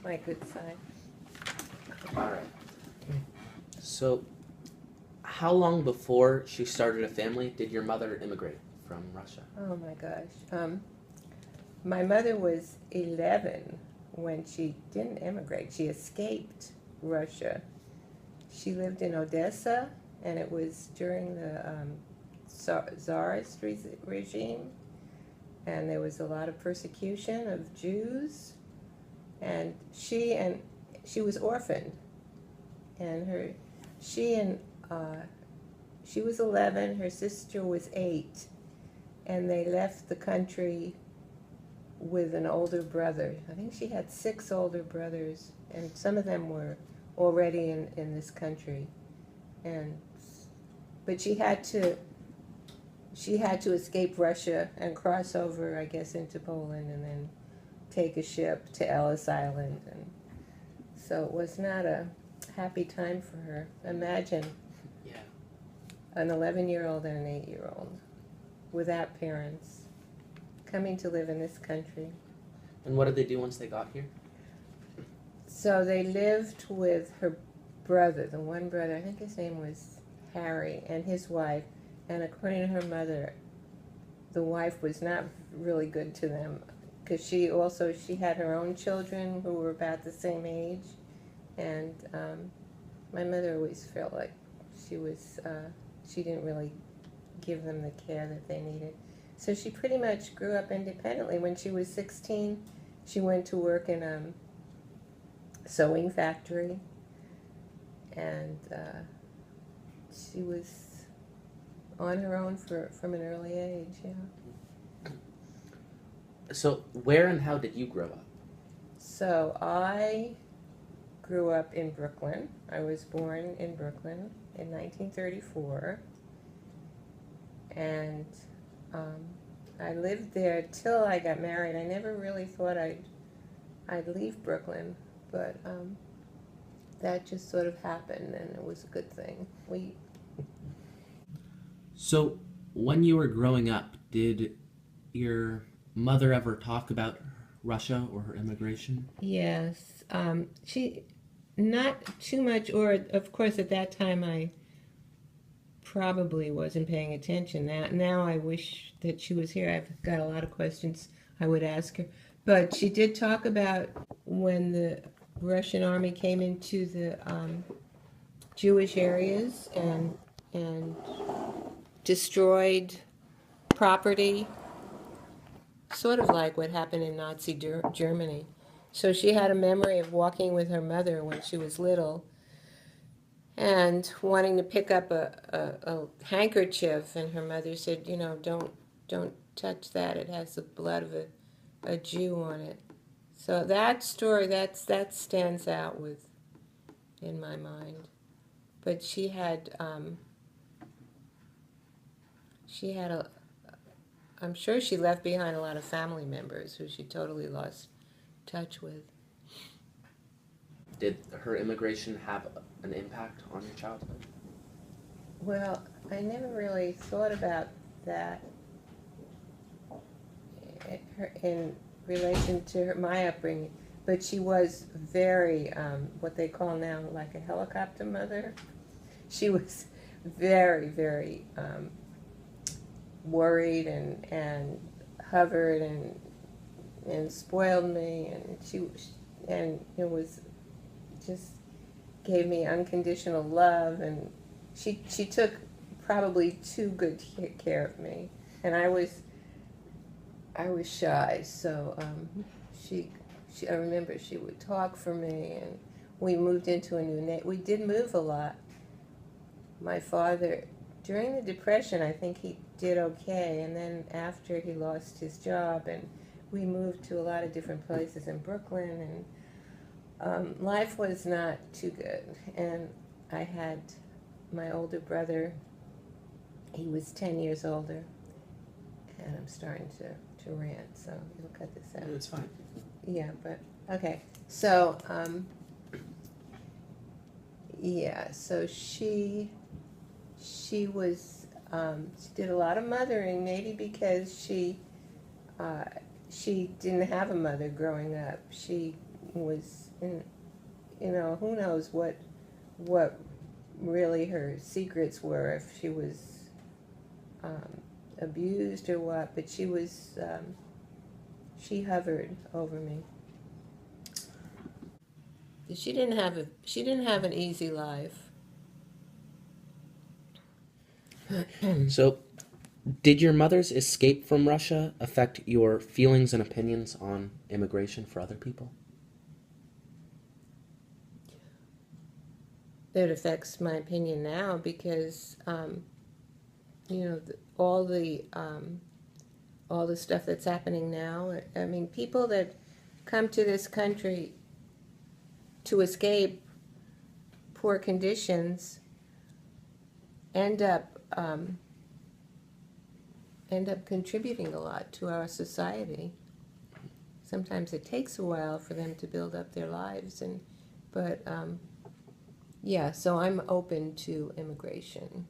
my good side. All right. So, how long before she started a family did your mother immigrate from Russia? Oh my gosh. My mother was 11 when she didn't immigrate. She escaped Russia. She lived in Odessa, and it was during the Tsarist regime, and there was a lot of persecution of Jews. And she was orphaned, and she was 11. Her sister was 8, and they left the country with an older brother. I think she had 6 older brothers, and some of them were already in this country. And but she had to escape Russia and cross over, I guess, into Poland, and then take a ship to Ellis Island. And so it was not a happy time for her. Imagine Yeah. an 11-year-old and an 8-year-old without parents coming to live in this country. And what did they do once they got here? So they lived with her brother, the one brother, I think his name was Harry, and his wife. And according to her mother, the wife was not really good to them, because she had her own children who were about the same age. And my mother always felt like she didn't really give them the care that they needed. So she pretty much grew up independently. When she was 16, she went to work in a sewing factory, and she was on her own from an early age. Yeah. So, where and how did you grow up? So I grew up in Brooklyn. I was born in Brooklyn in 1934, and I lived there till I got married. I never really thought I'd leave Brooklyn, but that just sort of happened, and it was a good thing. So, when you were growing up, did your mother ever talk about Russia or her immigration? Yes, she not too much, or of course at that time I probably wasn't paying attention. Now I wish that she was here. I've got a lot of questions I would ask her. But she did talk about when the Russian army came into the Jewish areas and destroyed property, sort of like what happened in Nazi Germany. So she had a memory of walking with her mother when she was little and wanting to pick up a handkerchief, and her mother said, don't touch that. It has the blood of a Jew on it. So that story, that stands out in my mind. But she had I'm sure she left behind a lot of family members who she totally lost touch with. Did her immigration have an impact on your childhood? Well, I never really thought about that in relation to my upbringing, but she was very, what they call now, like a helicopter mother. She was very, very worried and hovered and spoiled me, and it was just gave me unconditional love, and she took probably too good care of me, and I was shy, so I remember she would talk for me, and we moved into a new we did move a lot. My father, during the Depression, I think he did okay, and then after he lost his job, and we moved to a lot of different places in Brooklyn, and life was not too good. And I had my older brother. He was 10 years older, and I'm starting to rant, so you'll cut this out. It's fine. Yeah, but okay. So yeah, so she was she did a lot of mothering, maybe because she didn't have a mother growing up. She was in, who knows what really her secrets were, if she was abused or what, but she was, she hovered over me. She didn't have an easy life. So, did your mother's escape from Russia affect your feelings and opinions on immigration for other people? It affects my opinion now because, all the stuff that's happening now. I mean, people that come to this country to escape poor conditions end up contributing a lot to our society. Sometimes it takes a while for them to build up their lives, but yeah. So I'm open to immigration.